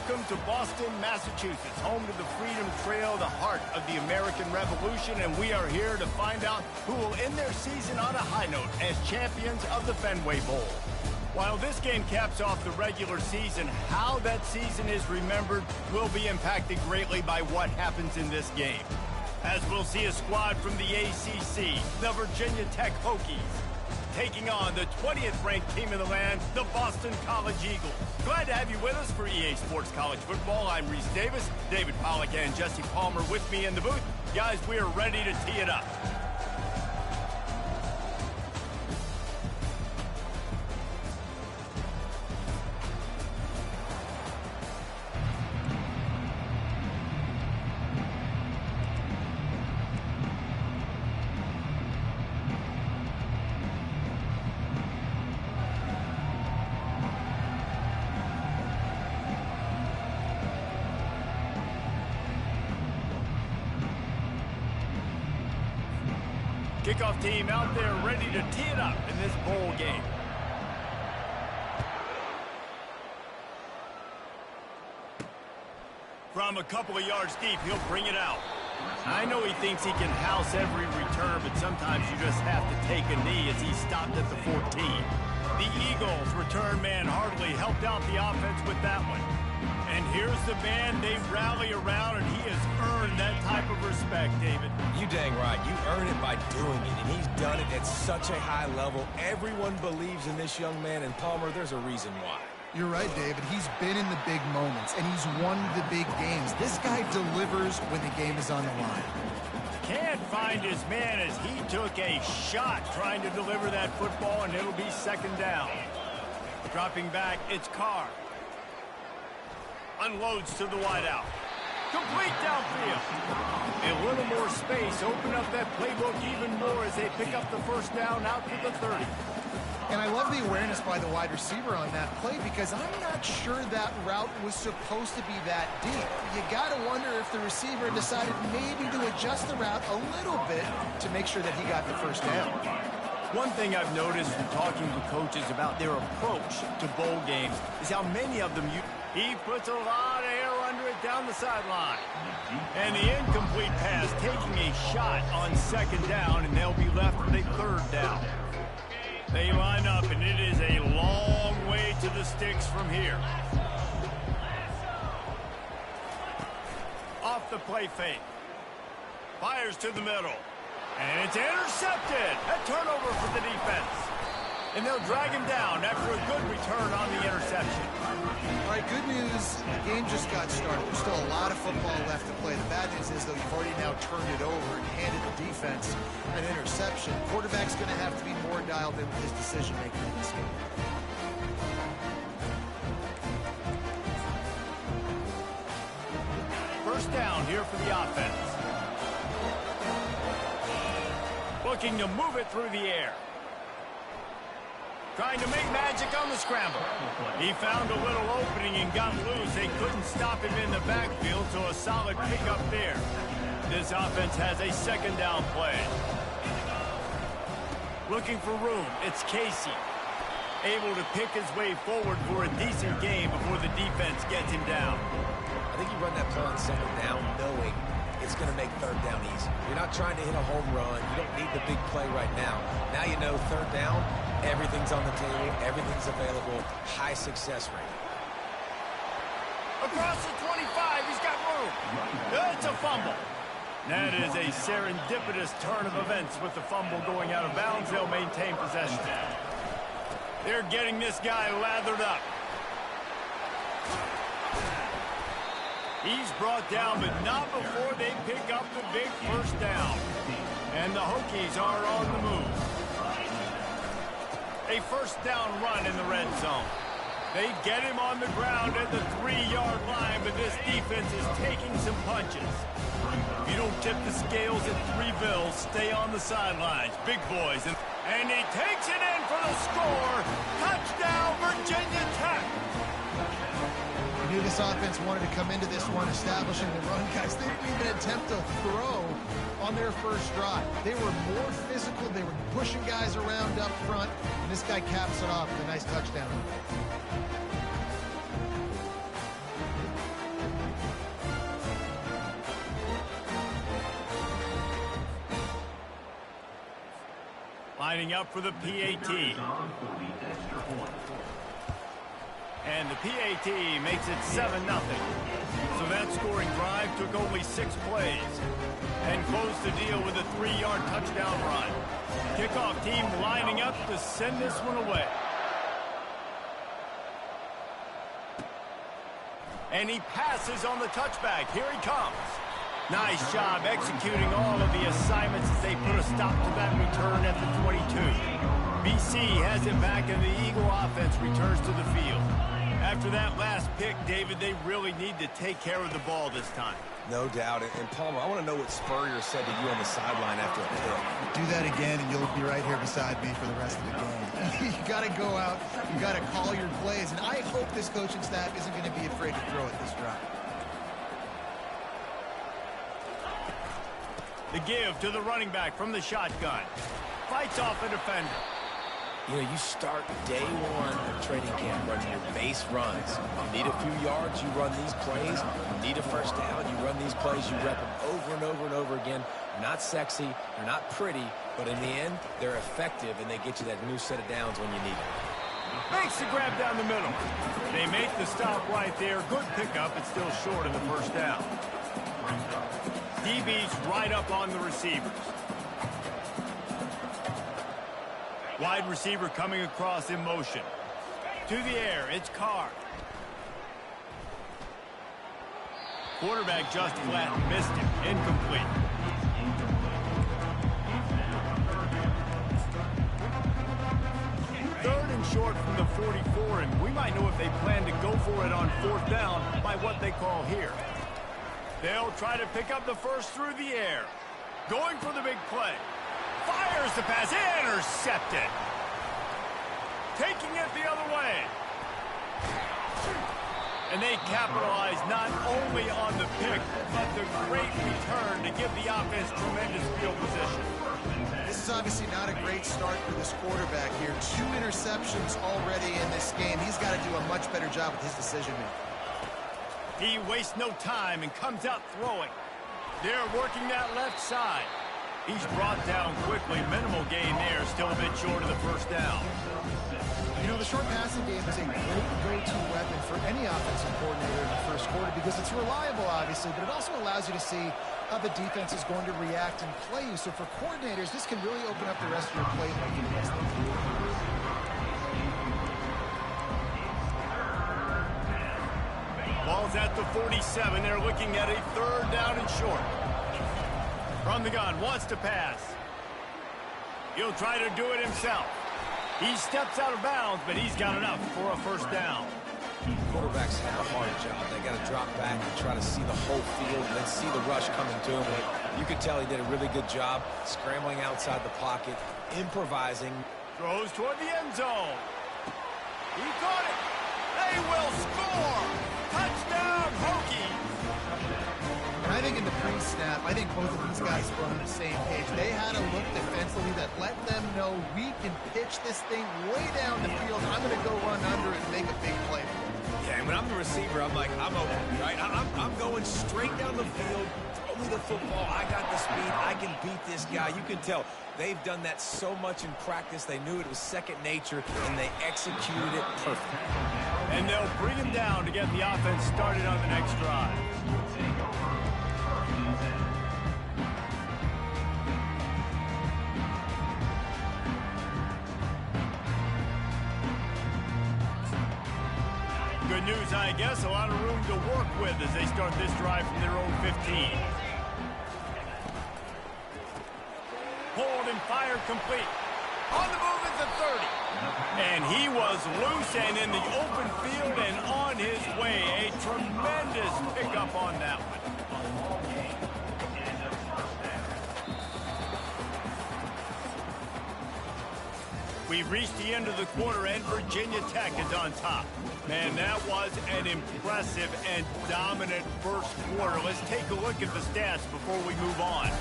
Welcome to Boston, Massachusetts, home to the Freedom Trail, the heart of the American Revolution, and we are here to find out who will end their season on a high note as champions of the Fenway Bowl. While this game caps off the regular season, how that season is remembered will be impacted greatly by what happens in this game. As we'll see a squad from the ACC, the Virginia Tech Hokies, taking on the 20th ranked team in the land, the Boston College Eagles. Glad to have you with us for EA Sports College Football. I'm Reese Davis, David Pollack and Jesse Palmer with me in the booth. Guys, we are ready to tee it up. Kickoff team out there ready to tee it up in this bowl game. From a couple of yards deep, he'll bring it out. I know he thinks he can house every return, but sometimes you just have to take a knee as he stopped at the 14. The Eagles return man hardly helped out the offense with that one. And here's the man they rally around, and he has earned that type of respect, David. You dang right. You earn it by doing it, and he's done it at such a high level. Everyone believes in this young man, and Palmer, there's a reason why. You're right, David. He's been in the big moments, and he's won the big games. This guy delivers when the game is on the line. Can't find his man as he took a shot trying to deliver that football, and it'll be second down. Dropping back, it's Carr. Unloads to the wideout. Complete downfield. A little more space. Open up that playbook even more as they pick up the first down out to the 30. And I love the awareness by the wide receiver on that play because I'm not sure that route was supposed to be that deep. You got to wonder if the receiver decided maybe to adjust the route a little bit to make sure that he got the first down. One thing I've noticed from talking to coaches about their approach to bowl games is how many of them he puts a lot of air under it down the sideline. And the incomplete pass taking a shot on second down, and they'll be left with a third down. They line up, and it is a long way to the sticks from here. Off the play fake. Fires to the middle. And it's intercepted. A turnover for the defense. And they'll drag him down after a good return on the interception. All right, good news. The game just got started. There's still a lot of football left to play. The bad news is, though, you've already now turned it over and handed the defense an interception. Quarterback's going to have to be more dialed in with his decision-making in this game. First down here for the offense. Looking to move it through the air. Trying to make magic on the scramble. He found a little opening and got loose. They couldn't stop him in the backfield, so a solid pickup there. This offense has a second down play. Looking for room, it's Casey. Able to pick his way forward for a decent game before the defense gets him down. I think you run that play on second down knowing it's going to make third down easy. You're not trying to hit a home run. You don't need the big play right now. Now you know third down, everything's on the table, everything's available, high success rate. Across the 25, he's got room. It's a fumble. That is a serendipitous turn of events with the fumble going out of bounds. They'll maintain possession. They're getting this guy lathered up. He's brought down, but not before they pick up the big first down. And the Hokies are on the move. A first down run in the red zone. They get him on the ground at the 3-yard line, but this defense is taking some punches. If you don't tip the scales at 3 bills, stay on the sidelines. Big boys. And he takes it in for the score. Touchdown, Virginia Tech. I knew this offense wanted to come into this one establishing the run. Guys, they didn't even attempt to throw on their first drive. They were more physical. They were pushing guys around up front, and this guy caps it off with a nice touchdown. Lining up for the PAT. And the PAT makes it 7-0. So that scoring drive took only 6 plays and closed the deal with a 3-yard touchdown run. Kickoff team lining up to send this one away. And he passes on the touchback. Here he comes. Nice job executing all of the assignments as they put a stop to that return at the 22. BC has it back and the Eagle offense returns to the field. After that last pick, David, they really need to take care of the ball this time. No doubt. And Palmer, I want to know what Spurrier said to you on the sideline after a pick. Do that again, and you'll be right here beside me for the rest of the game. You got to go out. You got to call your plays. And I hope this coaching staff isn't going to be afraid to throw it this drive. The give to the running back from the shotgun. Fights off a defender. You know, you start day one of training camp running your base runs. You need a few yards, you run these plays. You need a first down, you run these plays. You rep them over and over and over again. They're not sexy, they're not pretty, but in the end, they're effective, and they get you that new set of downs when you need it. Makes the grab down the middle. They make the stop right there. Good pickup. It's still short of the first down. DB's right up on the receivers. Wide receiver coming across in motion. To the air, it's Carr. Quarterback just flat missed him. Incomplete. Third and short from the 44, and we might know if they plan to go for it on fourth down by what they call here. They'll try to pick up the first through the air. Going for the big play. Fires the pass, intercepted. Taking it the other way. And they capitalize not only on the pick, but the great return to give the offense tremendous field position. This is obviously not a great start for this quarterback here. 2 interceptions already in this game. He's got to do a much better job with his decision-making. He wastes no time and comes out throwing. They're working that left side. He's brought down quickly. Minimal gain there. Still a bit short of the first down. You know, the short passing game is a great go-to weapon for any offensive coordinator in the first quarter because it's reliable, obviously, but it also allows you to see how the defense is going to react and play you. So for coordinators, this can really open up the rest of your playmaking against them. Ball's at the 47. They're looking at a third down and short. From the gun, wants to pass. He'll try to do it himself. He steps out of bounds, but he's got enough for a first down. Quarterbacks have a hard job. They got to drop back and try to see the whole field and then see the rush coming to him. You could tell he did a really good job scrambling outside the pocket, improvising. Throws toward the end zone. He caught it. They will score. Touchdown, Hokie. And I think in the pre-snap, I think both of these guys were on the same page. They had a look defensively that let them know we can pitch this thing way down the field. I'm going to go run under it and make a big play. Yeah, and when I'm the receiver, I'm like, I'm open, right? I'm going straight down the field. Throw me the football. I got the speed. I can beat this guy. You can tell they've done that so much in practice. They knew it was second nature, and they executed it perfectly. And they'll bring him down to get the offense started on the next drive. Good news, I guess. A lot of room to work with as they start this drive from their own 15. Hold and fire complete. On the move at the 30. And he was loose and in the open field and on his way. A tremendous pickup on that one. We've reached the end of the quarter and Virginia Tech is on top. Man, that was an impressive and dominant first quarter. Let's take a look at the stats before we move on.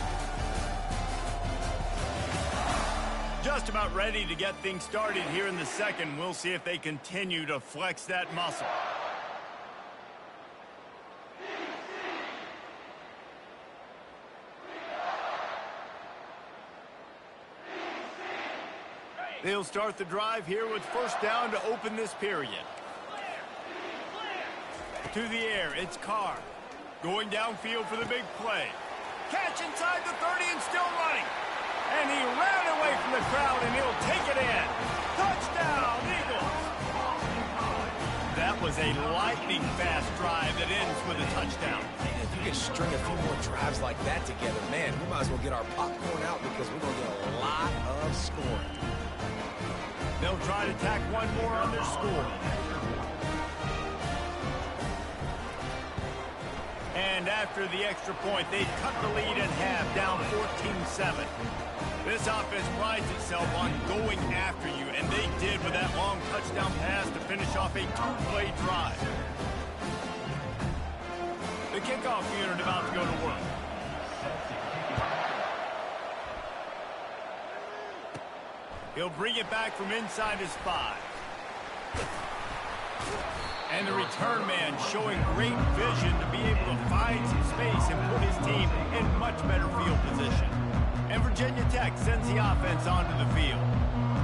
Just about ready to get things started here in the second. We'll see if they continue to flex that muscle. They'll start the drive here with first down to open this period. To the air, it's Carr. Going downfield for the big play. Catch inside the 30 and still running. And he ran away from the crowd, and he'll take it in. Touchdown, Eagles! That was a lightning-fast drive that ends with a touchdown. If you can string a few more drives like that together, man, we might as well get our popcorn out because we're going to get a lot of scoring. They'll try to tack one more on their score. And after the extra point, they've cut the lead in half, down 14-7. This offense prides itself on going after you, and they did with that long touchdown pass to finish off a two-play drive. The kickoff unit about to go to work. He'll bring it back from inside his 5. And the return man showing great vision to be able to find some space and put his team in much better field position. And Virginia Tech sends the offense onto the field.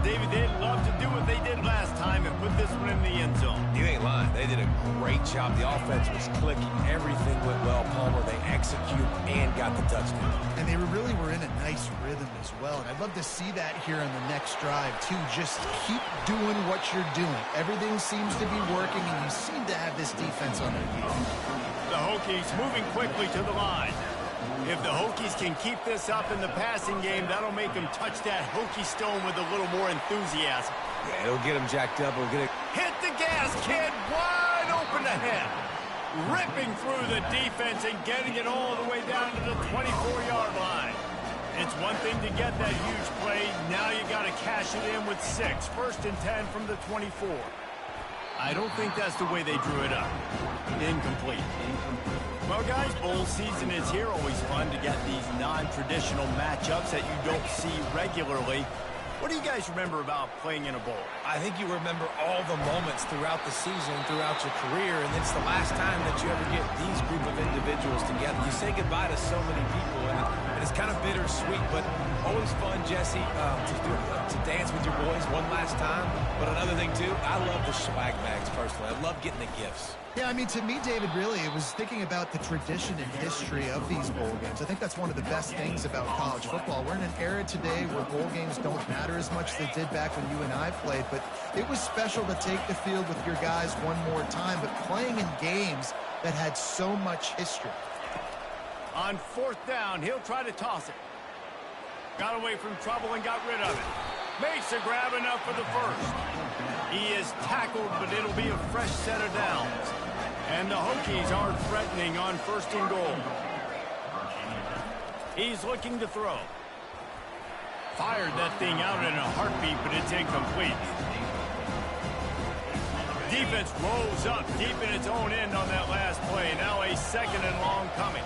David, they'd love to do what they did last time and put this one in the end zone. You ain't lying. They did a great job. The offense was clicking. Everything went well, Palmer. They executed and got the touchdown. And they really were in a nice rhythm as well. And I'd love to see that here on the next drive, too. Just keep doing what you're doing. Everything seems to be working, and you seem to have this defense on their heels. The Hokies moving quickly to the line. If the Hokies can keep this up in the passing game, that'll make them touch that Hokie stone with a little more enthusiasm. Yeah, it'll get them jacked up. It'll get it. Hit the gas, kid. Wide open ahead. Ripping through the defense and getting it all the way down to the 24-yard line. It's one thing to get that huge play. Now you got to cash it in with 6. First and 10 from the 24. I don't think that's the way they drew it up. Incomplete. Well, guys, bowl season is here. Always fun to get these non-traditional matchups that you don't see regularly. What do you guys remember about playing in a bowl? I think you remember all the moments throughout the season, throughout your career, and it's the last time that you ever get these group of individuals together. You say goodbye to so many people, and it's kind of bittersweet, but always fun, Jesse, to dance with your boys one last time. But another thing, too, I love the swag bags, personally. I love getting the gifts. Yeah, I mean, to me, David, really, it was thinking about the tradition and history of these bowl games. I think that's one of the best things about college football. We're in an era today where bowl games don't matter as much as they did back when you and I played, but it was special to take the field with your guys one more time, but playing in games that had so much history. On fourth down, he'll try to toss it. Got away from trouble and got rid of it. Makes a grab enough for the first. He is tackled, but it'll be a fresh set of downs. And the Hokies aren't threatening on first and goal. He's looking to throw. Fired that thing out in a heartbeat, but it's incomplete. Defense rolls up deep in its own end on that last play. Now a second and long coming.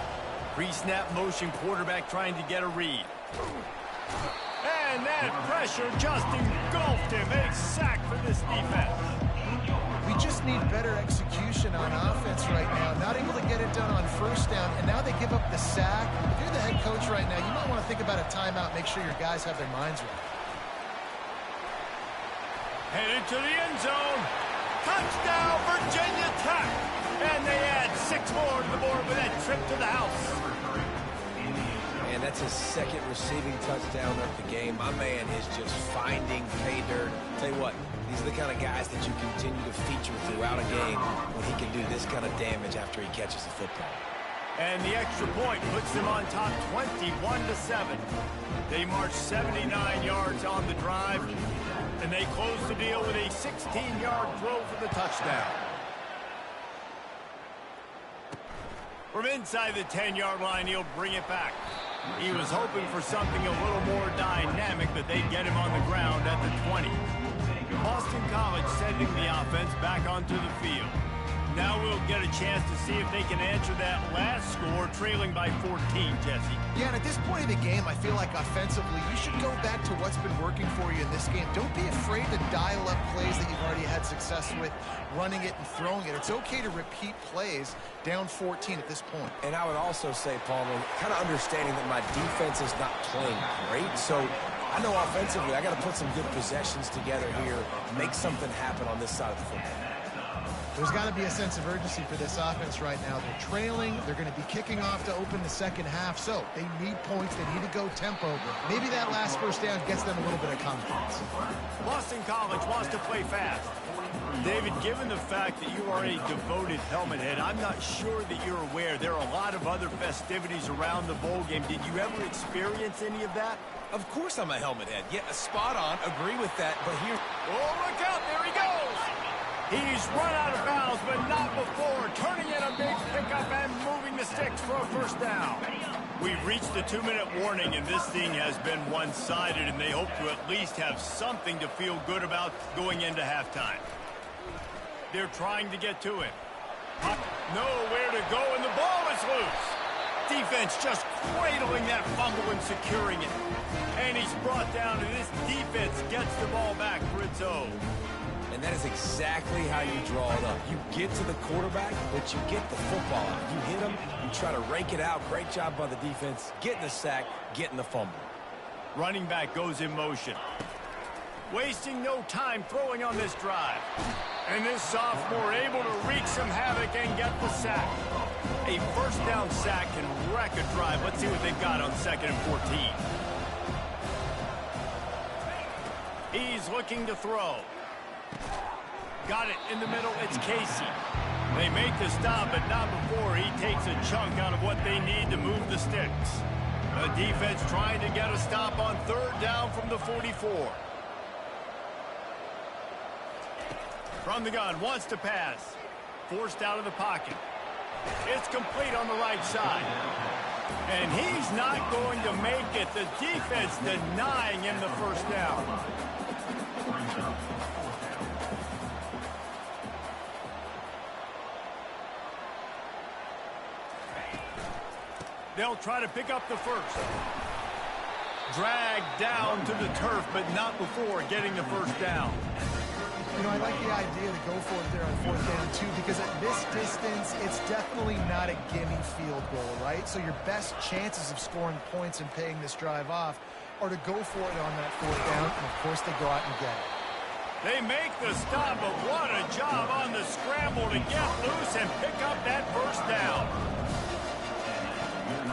Pre-snap motion, quarterback trying to get a read. And that pressure just engulfed him. A sack for this defense. We just need better execution on offense right now. Not able to get it done on first down, and now they give up the sack. If you're the head coach right now, you might want to think about a timeout, make sure your guys have their minds right. Headed to the end zone. Touchdown, Virginia Tech. And they add 6 more to the board with that trip to the house. And that's his second receiving touchdown of the game. My man is just finding pay dirt. Tell you what, these are the kind of guys that you continue to feature throughout a game when he can do this kind of damage after he catches the football. And the extra point puts them on top 21-7. They march 79 yards on the drive, and they close the deal with a 16-yard throw for the touchdown. From inside the 10-yard line, he'll bring it back. He was hoping for something a little more dynamic, but they get him on the ground at the 20. Boston College sending the offense back onto the field. Now we'll get a chance to see if they can answer that last score, trailing by 14, Jesse. Yeah, and at this point of the game, I feel like offensively, you should go back to what's been working for you in this game. Don't be afraid to dial up plays that you've already had success with, running it and throwing it. It's okay to repeat plays down 14 at this point. And I would also say, Palmer, kind of understanding that my defense is not playing great, so I know offensively, I got to put some good possessions together here, make something happen on this side of the football. There's got to be a sense of urgency for this offense right now. They're trailing. They're going to be kicking off to open the second half, so they need points. They need to go tempo. Maybe that last first down gets them a little bit of confidence. Boston College wants to play fast. David, given the fact that you are a devoted helmet head, I'm not sure that you're aware there are a lot of other festivities around the bowl game. Did you ever experience any of that? Of course I'm a helmet head. Yeah, spot on. Agree with that, but here... Oh, look out. There he goes. He's run out of bounds, but not before. Turning in a big pickup and moving the sticks for a first down. We've reached the 2-minute warning, and this thing has been one-sided, and they hope to at least have something to feel good about going into halftime. They're trying to get to it. Nowhere to go, and the ball is loose. Defense just cradling that fumble and securing it. And he's brought down, and this defense gets the ball back for its own. And that is exactly how you draw it up. You get to the quarterback, but you get the football out. You hit him, you try to rake it out. Great job by the defense. Getting the sack, getting the fumble. Running back goes in motion. Wasting no time throwing on this drive. And this sophomore able to wreak some havoc and get the sack. A first down sack can wreck a drive. Let's see what they've got on 2nd and 14. He's looking to throw. Got it in the middle. It's Casey. They make the stop, but not before he takes a chunk out of what they need to move the sticks. The defense trying to get a stop on 3rd down from the 44. From the gun, wants to pass. Forced out of the pocket. It's complete on the right side. And he's not going to make it. The defense denying him the first down. They'll try to pick up the first. Dragged down to the turf, but not before getting the first down. You know, I like the idea to go for it there on 4th down, too, because at this distance, it's definitely not a gimme field goal, right? So your best chances of scoring points and paying this drive off are to go for it on that 4th down, and, of course, they go out and get it. They make the stop, but what a job on the scramble to get loose and pick up that first down.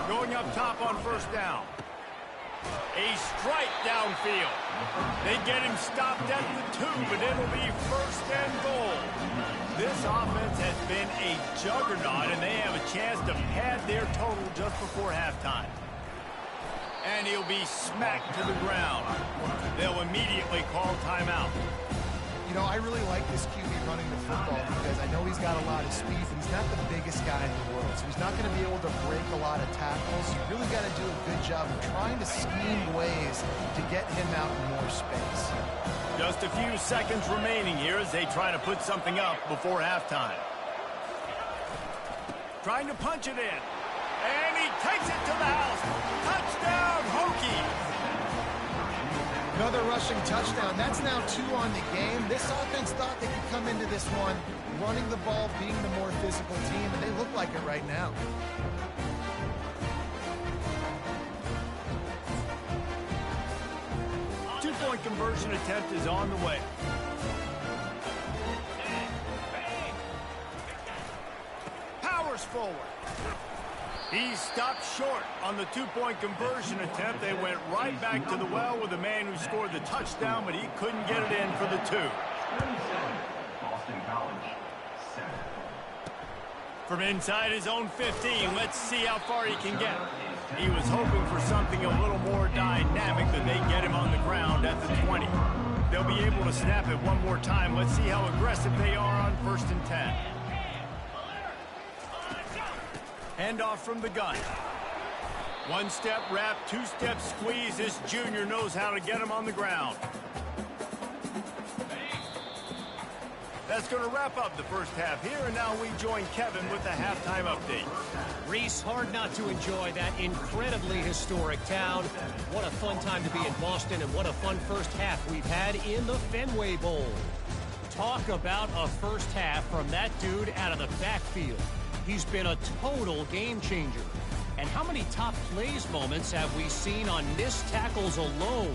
Going up top on 1st down. A strike downfield. They get him stopped at the 2, but it'll be 1st and goal. This offense has been a juggernaut, and they have a chance to pad their total just before halftime. And he'll be smacked to the ground. They'll immediately call timeout. You know, I really like this QB running the football because I know he's got a lot of speed, but he's not the biggest guy in the world. So he's not going to be able to break a lot of tackles. You really got to do a good job of trying to scheme ways to get him out in more space. Just a few seconds remaining here as they try to put something up before halftime. Trying to punch it in. And he takes it to the house. Touchdown, Hokies! Another rushing touchdown. That's now 2 on the game. This offense thought they could come into this one running the ball, being the more physical team, and they look like it right now. Two-point conversion attempt is on the way. Powers forward. He stopped short on the 2-point conversion attempt. They went right back to the well with the man who scored the touchdown, but he couldn't get it in for the 2. Boston College, 7. From inside his own 15, let's see how far he can get. He was hoping for something a little more dynamic, but they get him on the ground at the 20. They'll be able to snap it one more time. Let's see how aggressive they are on 1st and 10. Handoff from the gun. 1-step wrap, 2-step squeeze. This junior knows how to get him on the ground. That's going to wrap up the first half here, and now we join Kevin with the halftime update. Reese, hard not to enjoy that incredibly historic town. What a fun time to be in Boston, and what a fun first half we've had in the Fenway Bowl. Talk about a first half from that dude out of the backfield. He's been a total game changer. And how many top plays moments have we seen on missed tackles alone?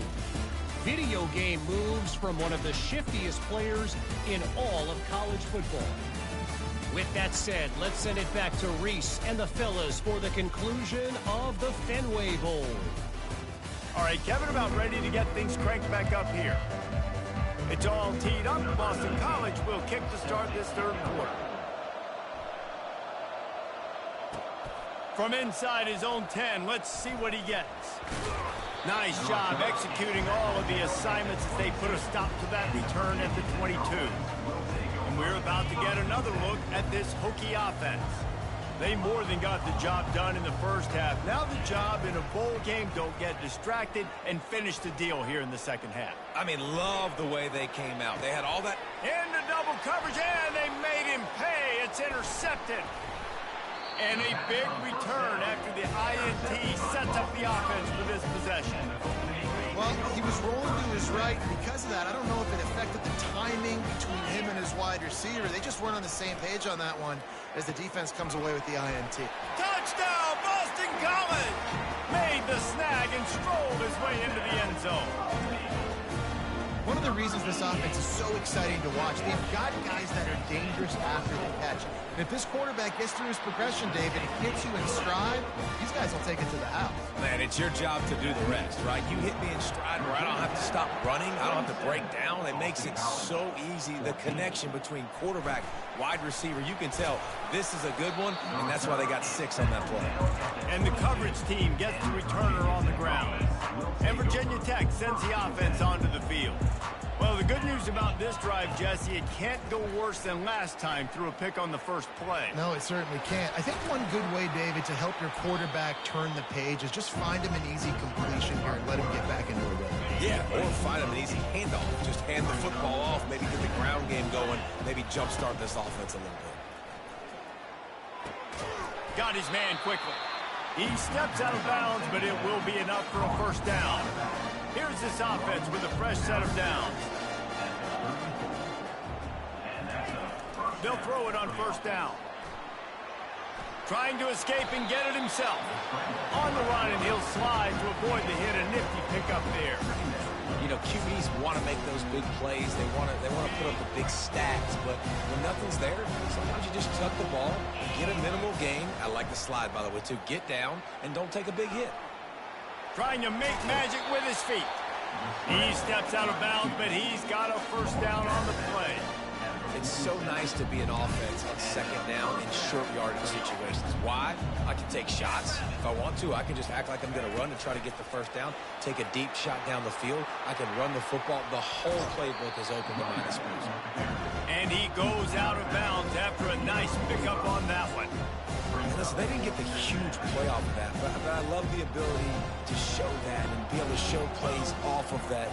Video game moves from one of the shiftiest players in all of college football. With that said, let's send it back to Reese and the fellas for the conclusion of the Fenway Bowl. All right, Kevin, about ready to get things cranked back up here. It's all teed up. Boston College will kick to start this third quarter. From inside his own 10, let's see what he gets. Nice job executing all of the assignments as they put a stop to that return at the 22. And we're about to get another look at this Hokie offense. They more than got the job done in the first half. Now the job in a bowl game, don't get distracted and finish the deal here in the second half. I mean, love the way they came out. They had all that. Into double coverage, and they made him pay. It's intercepted. And a big return after the INT sets up the offense for this possession. Well, he was rolling to his right, and because of that, I don't know if it affected the timing between him and his wide receiver. They just weren't on the same page on that one as the defense comes away with the INT. Touchdown, Boston College! Made the snag and strolled his way into the end zone. One of the reasons this offense is so exciting to watch, they've got guys that are dangerous after the catch. And if this quarterback gets through his progression, David, and hits you in stride, these guys will take it to the house. Man, it's your job to do the rest, right? You hit me in stride where I don't have to stop running. I don't have to break down. It makes it so easy. The connection between quarterback, wide receiver, you can tell this is a good one, and that's why they got 6 on that play. And the coverage team gets the returner on the ground. And Virginia Tech sends the offense onto the field. Well, the good news about this drive, Jesse, it can't go worse than last time through a pick on the first play. No, it certainly can't. I think one good way, David, to help your quarterback turn the page is just find him an easy completion here and let him get back into a rhythm. Yeah, or find him an easy handoff. Just hand the football off, maybe get the ground game going, maybe jumpstart this offense a little bit. Got his man quickly. He steps out of bounds, but it will be enough for a first down. Here's this offense with a fresh set of downs. They'll throw it on first down. Trying to escape and get it himself. On the run, and he'll slide to avoid the hit. A nifty pickup there. You know, QBs want to make those big plays. They want to put up the big stats. But when nothing's there, sometimes you just tuck the ball, get a minimal gain. I like the slide, by the way, too. Get down and don't take a big hit. Trying to make magic with his feet. He steps out of bounds, but he's got a first down on the play. It's so nice to be an offense on second down in short yardage situations. Why? I can take shots. If I want to, I can just act like I'm going to run and try to get the first down, take a deep shot down the field. I can run the football. The whole playbook is open to my disposal. And he goes out of bounds after a nice pickup on that one. Listen, they didn't get the huge play off of that, but I love the ability to show that and be able to show plays off of that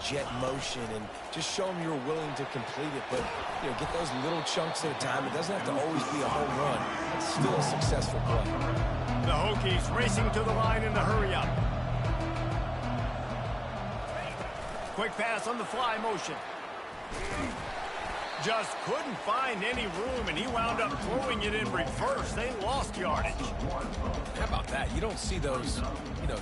jet motion and just show them you're willing to complete it. But, you know, get those little chunks at a time. It doesn't have to always be a home run. It's still a successful play. The Hokies racing to the line in the hurry-up. Quick pass on the fly motion. Just couldn't find any room, and he wound up throwing it in reverse. They lost yardage. How about that? You don't see those,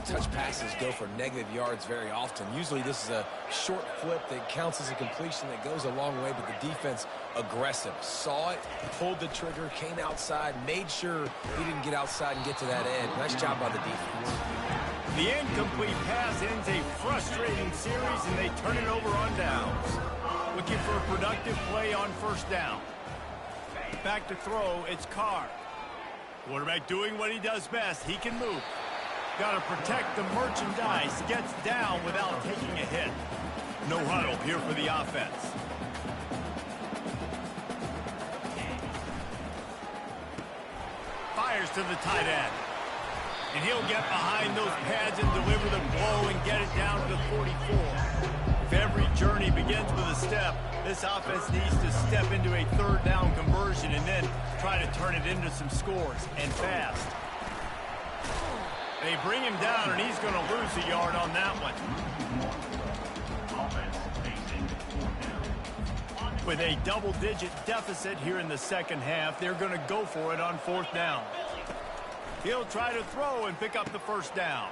touch passes go for negative yards very often. Usually this is a short flip that counts as a completion that goes a long way, but the defense aggressive. Saw it, pulled the trigger, came outside, made sure he didn't get outside and get to that edge. Nice job by the defense. The incomplete pass ends a frustrating series, and they turn it over on downs. Looking for a productive play on first down. Back to throw, it's Carr. Quarterback doing what he does best. He can move. Got to protect the merchandise. Gets down without taking a hit. No huddle here for the offense. Fires to the tight end. And he'll get behind those pads and deliver the blow and get it down to the 44. If every journey begins with a step, this offense needs to step into a third down conversion and then try to turn it into some scores, and fast. They bring him down, and he's going to lose a yard on that one. With a double-digit deficit here in the second half, they're going to go for it on fourth down. He'll try to throw and pick up the first down.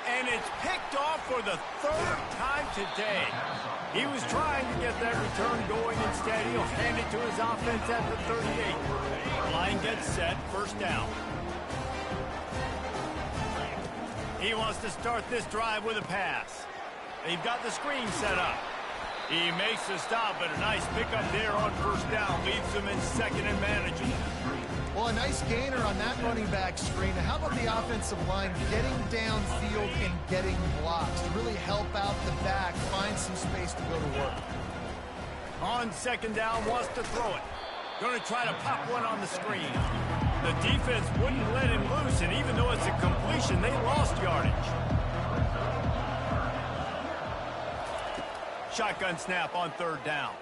And it's picked off for the third time today. He was trying to get that return going. Instead, he'll hand it to his offense at the 38. Line gets set, first down. He wants to start this drive with a pass. They've got the screen set up. He makes the stop, but a nice pickup there on first down. Leaves him in second and manageable. Well, a nice gainer on that running back screen. How about the offensive line getting downfield and getting blocks to really help out the back, find some space to go to work? On second down, wants to throw it. Going to try to pop one on the screen. The defense wouldn't let him loose, and even though it's a completion, they lost yardage. Shotgun snap on third down.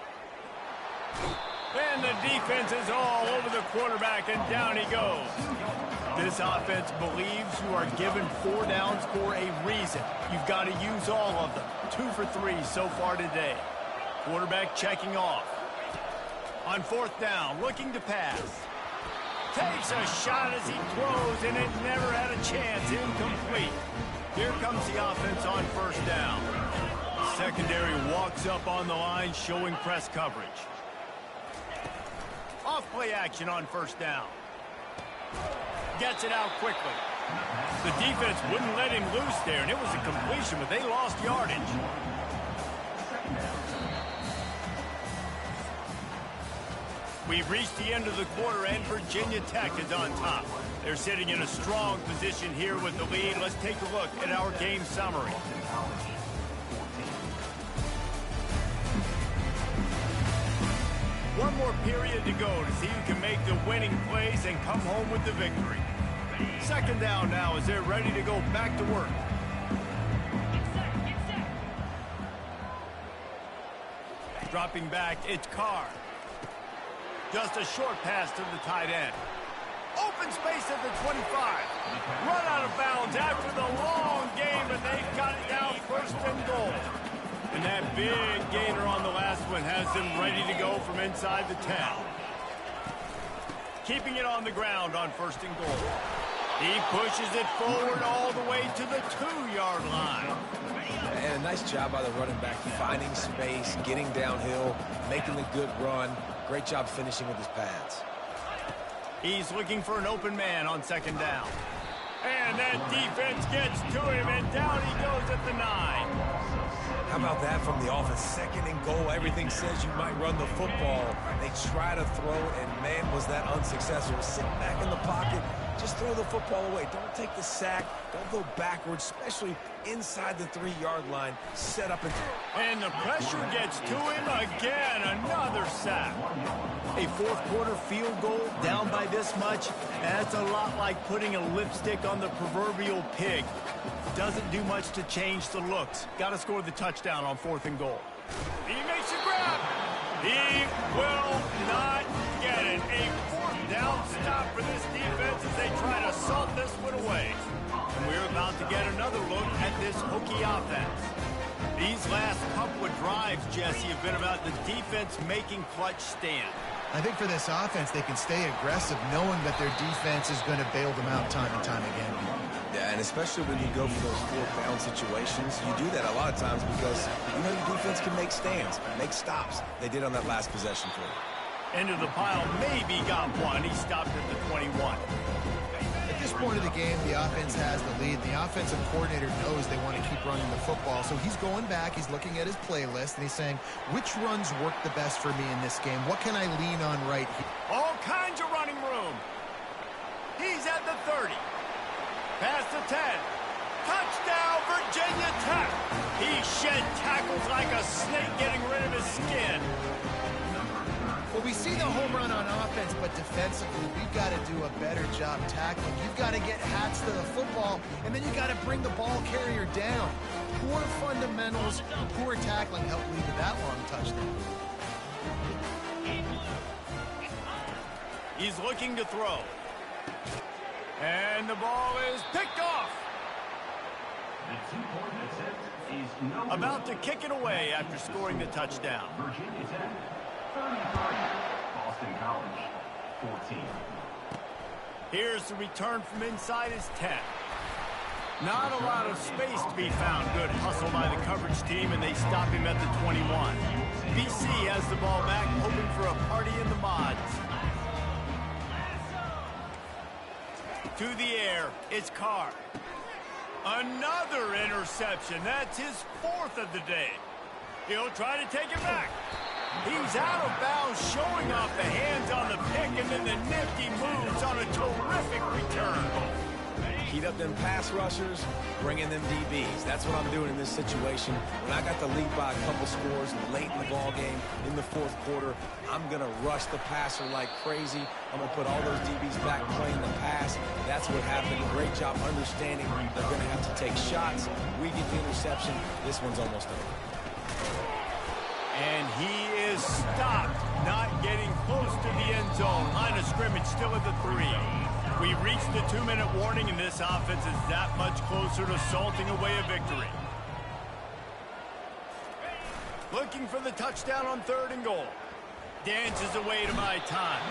And the defense is all over the quarterback, and down he goes. This offense believes you are given 4 downs for a reason. You've got to use all of them. 2 for 3 so far today. Quarterback checking off. On fourth down, looking to pass. Takes a shot as he throws, and it never had a chance. Incomplete. Here comes the offense on first down. Secondary walks up on the line, showing press coverage. Off play action on first down. Gets it out quickly. The defense wouldn't let him loose there, and it was a completion, but they lost yardage. We've reached the end of the quarter, and Virginia Tech is on top. They're sitting in a strong position here with the lead. Let's take a look at our game summary. One more period to go to see who can make the winning plays and come home with the victory. Second down now as they're ready to go back to work. Dropping back, it's Carr. Just a short pass to the tight end. Open space at the 25. Run out of bounds after the long game, and they've got it down first and goal. And that big gainer on the last one has them ready to go from inside the 10. Keeping it on the ground on first and goal. He pushes it forward all the way to the 2-yard line. And a nice job by the running back, finding space, getting downhill, making a good run. Great job finishing with his pads. He's looking for an open man on second down. And that defense gets to him, and down he goes at the 9. How about that from the offense? Second and goal. Everything says you might run the football. They try to throw it, and man, was that unsuccessful. Sit back in the pocket. Just throw the football away. Don't take the sack. Don't go backwards, especially inside the 3-yard line. Set up and throw. And the pressure gets to him again. Another sack. A fourth-quarter field goal down by this much. That's a lot like putting a lipstick on the proverbial pig. Doesn't do much to change the looks. Got to score the touchdown on fourth and goal. He makes a grab. He will not get it. A fourth down stop for this defense as they try to salt this one away. And we're about to get another look at this Hokie offense. These last couple of drives, Jesse, have been about the defense making clutch stand. I think for this offense, they can stay aggressive knowing that their defense is going to bail them out time and time again. Yeah, and especially when you go for those fourth-down situations, you do that a lot of times because you know your defense can make stands, make stops. They did on that last possession for you. End of the pile, maybe got one. He stopped at the 21. At this point of the game, the offense has the lead. The offensive coordinator knows they want to keep running the football, so he's going back, he's looking at his playlist, and he's saying, which runs work the best for me in this game? What can I lean on right here? All kinds of running room. He's at the 30. Past the 10. Touchdown, Virginia Tech. He shed tackles like a snake, getting rid of his skin. Well, we see the home run on offense, but defensively, we've got to do a better job tackling. You've got to get hats to the football, and then you've got to bring the ball carrier down. Poor fundamentals, poor tackling helped lead to that long touchdown. He's looking to throw. And the ball is picked off. The 2-point attempt is no About to kick it away after scoring the touchdown. Virginia Tech, 33. Boston College, 14. Here's the return from inside his 10. Not a lot of space to be found. Good hustle by the coverage team, and they stop him at the 21. BC has the ball back, hoping for a party in the mods. To the air, it's Carr. Another interception. That's his 4th of the day. He'll try to take it back. He's out of bounds, showing off the hands on the pick, and then the nifty moves on a terrific return. Heat up them pass rushers, bring in them DBs. That's what I'm doing in this situation. When I got the lead by a couple scores late in the ball game, in the 4th quarter, I'm going to rush the passer like crazy. I'm going to put all those DBs back playing the pass. That's what happened. Great job understanding they're going to have to take shots. We get the interception. This one's almost over. And he is stopped, not getting close to the end zone. Line of scrimmage still at the 3. We've reached the 2-minute warning, and this offense is that much closer to salting away a victory. Looking for the touchdown on 3rd and goal. Dances away to my time.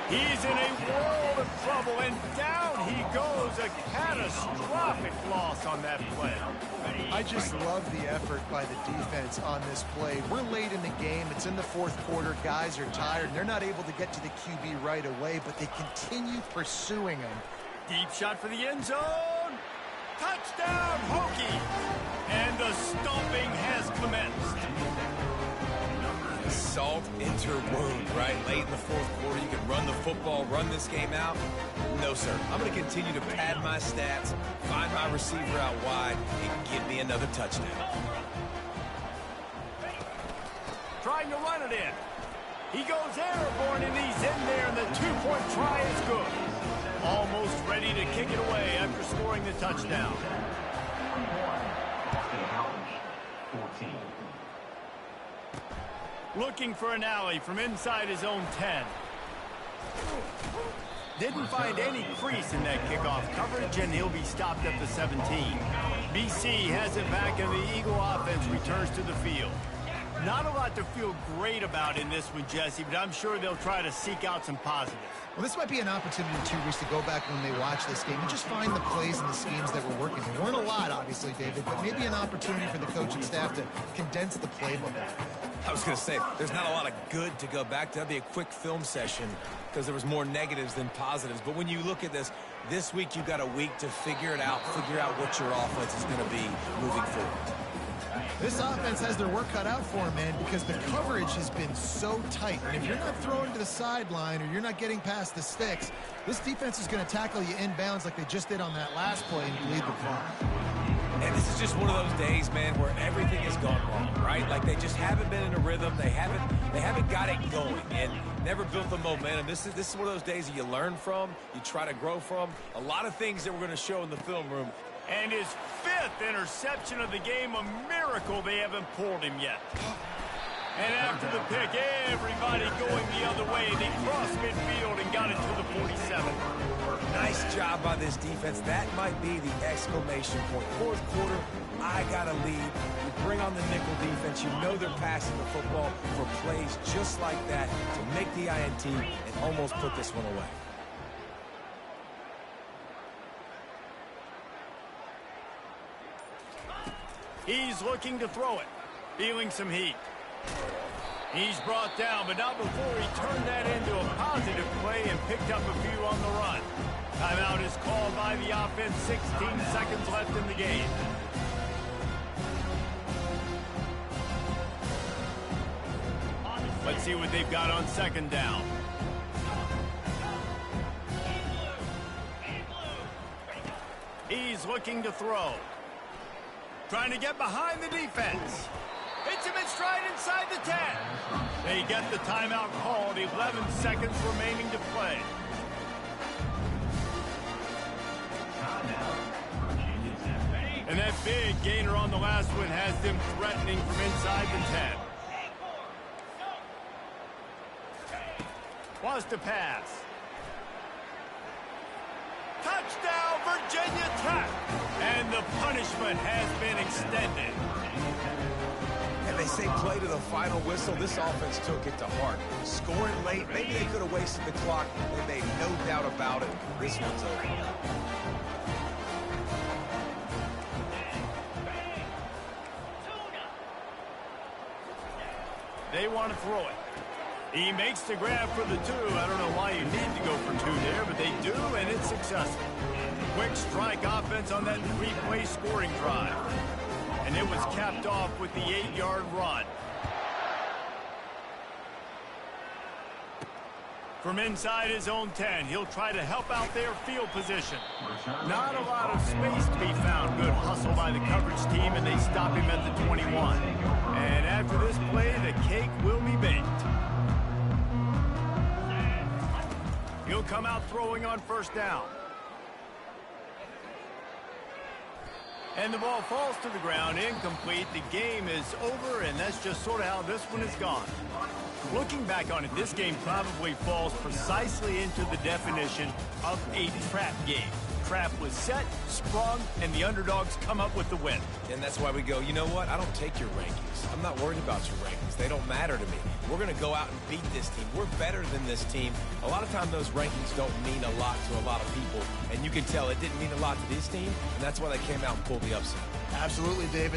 He's in a world of trouble, and down he goes. A catastrophic loss on that play. I just love the effort by the defense on this play. We're late in the game. It's in the 4th quarter. Guys are tired, and they're not able to get to the QB right away, but they continue pursuing him. Deep shot for the end zone. Touchdown, Hokie. And the stomping has commenced. Salt into wound, right? Late in the 4th quarter, you can run the football, run this game out. No, sir. I'm going to continue to pad my stats, find my receiver out wide, and give me another touchdown. Trying to run it in. He goes airborne, and he's in there, and the 2-point try is good. Almost ready to kick it away after scoring the touchdown. 14. Looking for an alley from inside his own 10. Didn't find any crease in that kickoff coverage, and he'll be stopped at the 17. BC has it back, and the Eagle offense returns to the field. Not a lot to feel great about in this one, Jesse, but I'm sure they'll try to seek out some positives. Well, this might be an opportunity, too, Reese, to go back when they watch this game and just find the plays and the schemes that were working. There weren't a lot, obviously, David, but maybe an opportunity for the coaching staff to condense the playbook. I was going to say, there's not a lot of good to go back to. That'd be a quick film session because there was more negatives than positives. But when you look at this week you got a week to figure it out, figure out what your offense is going to be moving forward. This offense has their work cut out for them, man, because the coverage has been so tight. And if you're not throwing to the sideline or you're not getting past the sticks, this defense is going to tackle you inbounds like they just did on that last play and lead the clock. And this is just one of those days, man, where everything has gone wrong, right? Like they just haven't been in a rhythm. They haven't got it going and never built the momentum. This is one of those days that you learn from, you try to grow from. A lot of things that we're going to show in the film room. And his 5th interception of the game, a miracle they haven't pulled him yet. And after the pick, everybody going the other way. They crossed midfield and got it to the 47. Nice job by this defense. That might be the exclamation point. 4th quarter, I got a lead. You bring on the nickel defense. You know they're passing the football for plays just like that to make the INT and almost put this one away. He's looking to throw it, feeling some heat. He's brought down, but not before he turned that into a positive play and picked up a few on the run. Timeout is called by the offense, 16 seconds left in the game. Let's see what they've got on 2nd down. He's looking to throw. Trying to get behind the defense. Hits him in stride inside the 10. They get the timeout called. 11 seconds remaining to play. And that big gainer on the last one has them threatening from inside the 10. Wants to pass. Touchdown, Virginia Tech! And the punishment has been extended. And they say play to the final whistle. This offense took it to heart. Scoring late, maybe they could have wasted the clock. They made no doubt about it. This one's over. They want to throw it. He makes the grab for the 2. I don't know why you need to go for 2 there, but they do, and it's successful. Quick strike offense on that 3-play scoring drive. And it was capped off with the 8-yard run. From inside his own 10, he'll try to help out their field position. Not a lot of space to be found. Good hustle by the coverage team, and they stop him at the 21. And after this play, the cake will be baked. He'll come out throwing on first down. And the ball falls to the ground, incomplete. The game is over, and that's just sort of how this one is gone. Looking back on it, this game probably falls precisely into the definition of a trap game. Trap was set, sprung, and the underdogs come up with the win. And that's why we go, you know what? I don't take your rankings. I'm not worried about your rankings. They don't matter to me. We're going to go out and beat this team. We're better than this team. A lot of times those rankings don't mean a lot to a lot of people. And you can tell it didn't mean a lot to this team, and that's why they came out and pulled the upset. Absolutely, David.